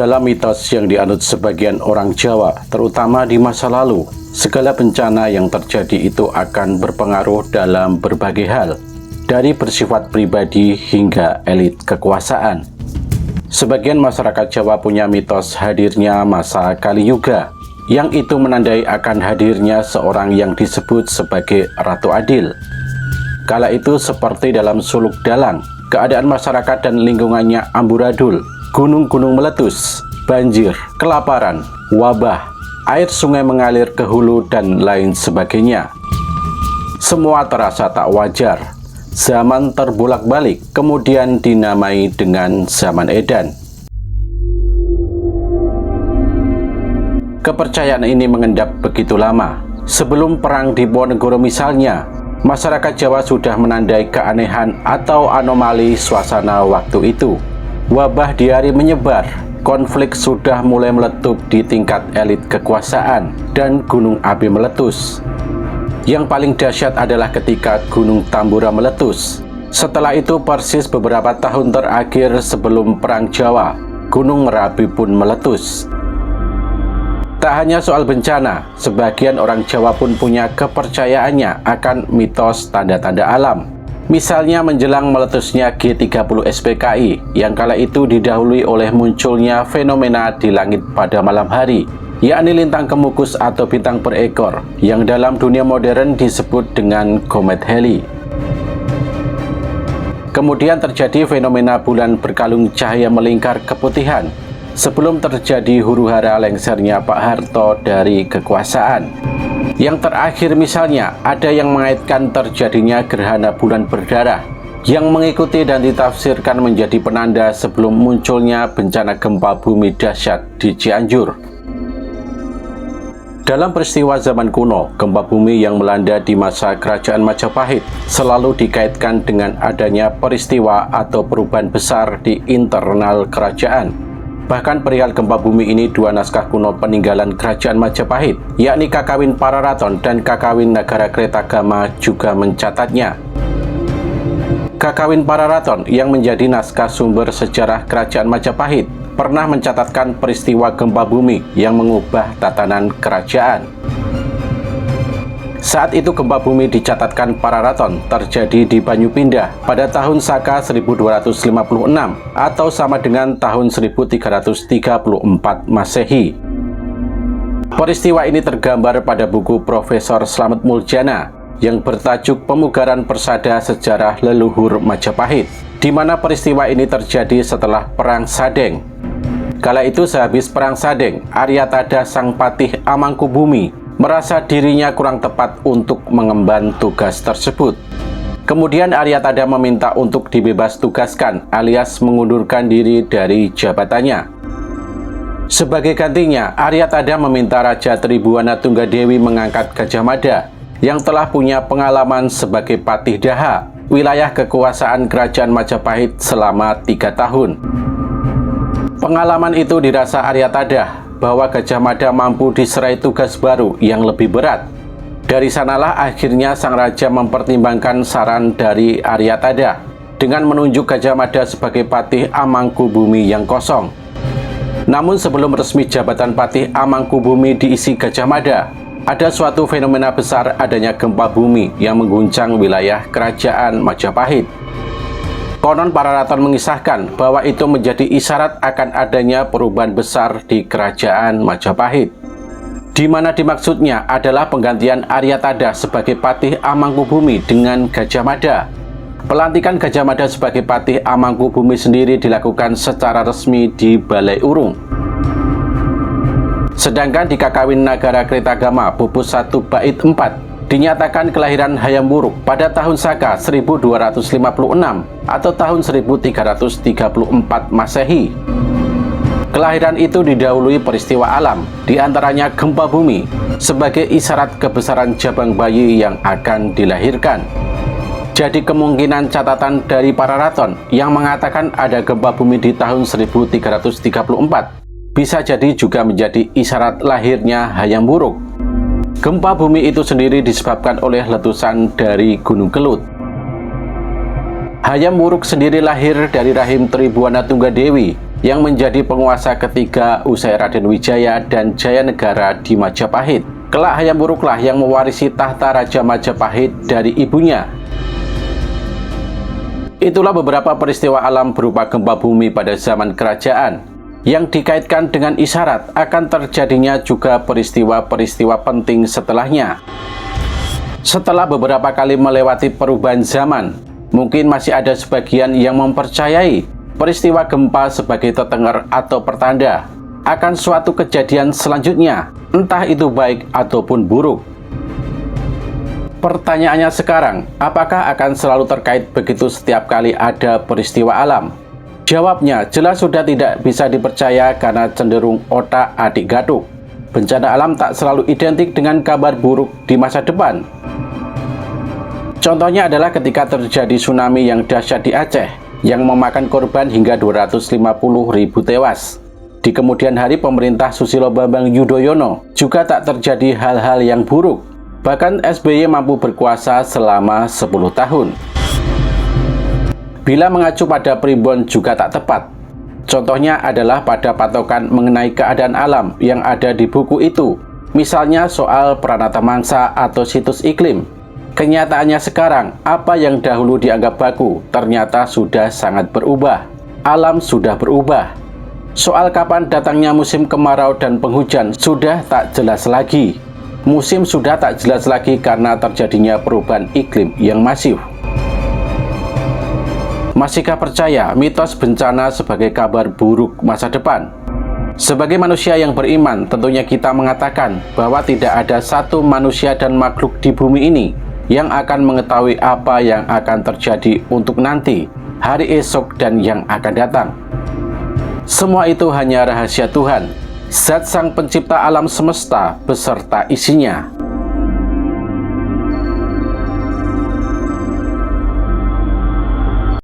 Dalam mitos yang dianut sebagian orang Jawa, terutama di masa lalu, segala bencana yang terjadi itu akan berpengaruh dalam berbagai hal, dari bersifat pribadi hingga elit kekuasaan. Sebagian masyarakat Jawa punya mitos hadirnya masa Kali Yuga, yang itu menandai akan hadirnya seorang yang disebut sebagai Ratu Adil. Kala itu seperti dalam Suluk Dalang, keadaan masyarakat dan lingkungannya amburadul, gunung-gunung meletus, banjir, kelaparan, wabah, air sungai mengalir ke hulu, dan lain sebagainya. Semua terasa tak wajar. Zaman terbolak-balik, kemudian dinamai dengan zaman edan. Kepercayaan ini mengendap begitu lama. Sebelum perang Diponegoro misalnya, masyarakat Jawa sudah menandai keanehan atau anomali suasana waktu itu. Wabah diare menyebar, konflik sudah mulai meletup di tingkat elit kekuasaan, dan gunung api meletus. Yang paling dahsyat adalah ketika Gunung Tambora meletus. Setelah itu persis beberapa tahun terakhir sebelum Perang Jawa, Gunung Merapi pun meletus. Tak hanya soal bencana, sebagian orang Jawa pun punya kepercayaannya akan mitos tanda-tanda alam. Misalnya menjelang meletusnya G30 SPKI, yang kala itu didahului oleh munculnya fenomena di langit pada malam hari, yakni lintang kemukus atau bintang berekor, yang dalam dunia modern disebut dengan komet Halley. Kemudian terjadi fenomena bulan berkalung cahaya melingkar keputihan, sebelum terjadi huru-hara lengsernya Pak Harto dari kekuasaan. Yang terakhir misalnya, ada yang mengaitkan terjadinya gerhana bulan berdarah, yang mengikuti dan ditafsirkan menjadi penanda sebelum munculnya bencana gempa bumi dahsyat di Cianjur. Dalam peristiwa zaman kuno, gempa bumi yang melanda di masa Kerajaan Majapahit selalu dikaitkan dengan adanya peristiwa atau perubahan besar di internal kerajaan. Bahkan perihal gempa bumi ini, dua naskah kuno peninggalan Kerajaan Majapahit, yakni Kakawin Pararaton dan Kakawin Nagarakretagama juga mencatatnya. Kakawin Pararaton yang menjadi naskah sumber sejarah Kerajaan Majapahit pernah mencatatkan peristiwa gempa bumi yang mengubah tatanan kerajaan. Saat itu gempa bumi dicatatkan Pararaton terjadi di Banyupindah pada tahun Saka 1256 atau sama dengan tahun 1334 Masehi. Peristiwa ini tergambar pada buku Profesor Slamet Muljana yang bertajuk Pemugaran Persada Sejarah Leluhur Majapahit, di mana peristiwa ini terjadi setelah Perang Sadeng. Kala itu sehabis Perang Sadeng, Aryatada Sang Patih Amangkubumi merasa dirinya kurang tepat untuk mengemban tugas tersebut. Kemudian Aryatada meminta untuk dibebas tugaskan alias mengundurkan diri dari jabatannya. Sebagai gantinya, Aryatada meminta Raja Tribuana Tunggadewi mengangkat Gajah Mada yang telah punya pengalaman sebagai Patih Daha, wilayah kekuasaan Kerajaan Majapahit selama 3 tahun. Pengalaman itu dirasa Aryatada bahwa Gajah Mada mampu diserai tugas baru yang lebih berat. Dari sanalah akhirnya sang raja mempertimbangkan saran dari Aryatada dengan menunjuk Gajah Mada sebagai Patih Amangkubumi yang kosong. Namun sebelum resmi jabatan Patih Amangkubumi diisi Gajah Mada, ada suatu fenomena besar adanya gempa bumi yang mengguncang wilayah Kerajaan Majapahit. Konon Pararaton mengisahkan bahwa itu menjadi isyarat akan adanya perubahan besar di Kerajaan Majapahit, di mana dimaksudnya adalah penggantian Aryatada sebagai Patih Amangkubumi dengan Gajah Mada. Pelantikan Gajah Mada sebagai Patih Amangkubumi sendiri dilakukan secara resmi di Balai Urung. Sedangkan di Kakawin Nagarakretagama Pupus 1 Bait 4 dinyatakan kelahiran Hayam Wuruk pada tahun Saka 1256 atau tahun 1334 Masehi. Kelahiran itu didahului peristiwa alam, diantaranya gempa bumi, sebagai isyarat kebesaran jabang bayi yang akan dilahirkan. Jadi kemungkinan catatan dari Pararaton yang mengatakan ada gempa bumi di tahun 1334 bisa jadi juga menjadi isyarat lahirnya Hayam Wuruk. Gempa bumi itu sendiri disebabkan oleh letusan dari Gunung Kelut. Hayam Wuruk sendiri lahir dari rahim Tribuana Tunggadewi yang menjadi penguasa ketiga usai Raden Wijaya dan Jayanegara di Majapahit. Kelak Hayam Wuruklah yang mewarisi tahta Raja Majapahit dari ibunya. Itulah beberapa peristiwa alam berupa gempa bumi pada zaman kerajaan, yang dikaitkan dengan isyarat akan terjadinya juga peristiwa-peristiwa penting setelahnya. Setelah beberapa kali melewati perubahan zaman, mungkin masih ada sebagian yang mempercayai peristiwa gempa sebagai tetenger atau pertanda akan suatu kejadian selanjutnya, entah itu baik ataupun buruk. Pertanyaannya sekarang, apakah akan selalu terkait begitu setiap kali ada peristiwa alam? Jawabnya jelas sudah tidak bisa dipercaya karena cenderung otak-atik gaduh. Bencana alam tak selalu identik dengan kabar buruk di masa depan. Contohnya adalah ketika terjadi tsunami yang dahsyat di Aceh, yang memakan korban hingga 250.000 tewas. Di kemudian hari pemerintah Susilo Bambang Yudhoyono juga tak terjadi hal-hal yang buruk. Bahkan SBY mampu berkuasa selama 10 tahun. Bila mengacu pada primbon juga tak tepat. Contohnya adalah pada patokan mengenai keadaan alam yang ada di buku itu. Misalnya soal Pranata Mangsa atau situs iklim. Kenyataannya sekarang, apa yang dahulu dianggap baku ternyata sudah sangat berubah. Alam sudah berubah. Soal kapan datangnya musim kemarau dan penghujan sudah tak jelas lagi. Musim sudah tak jelas lagi karena terjadinya perubahan iklim yang masif. Masihkah percaya mitos bencana sebagai kabar buruk masa depan? Sebagai manusia yang beriman, tentunya kita mengatakan bahwa tidak ada satu manusia dan makhluk di bumi ini yang akan mengetahui apa yang akan terjadi untuk nanti, hari esok, dan yang akan datang. Semua itu hanya rahasia Tuhan, Zat Sang Pencipta alam semesta beserta isinya.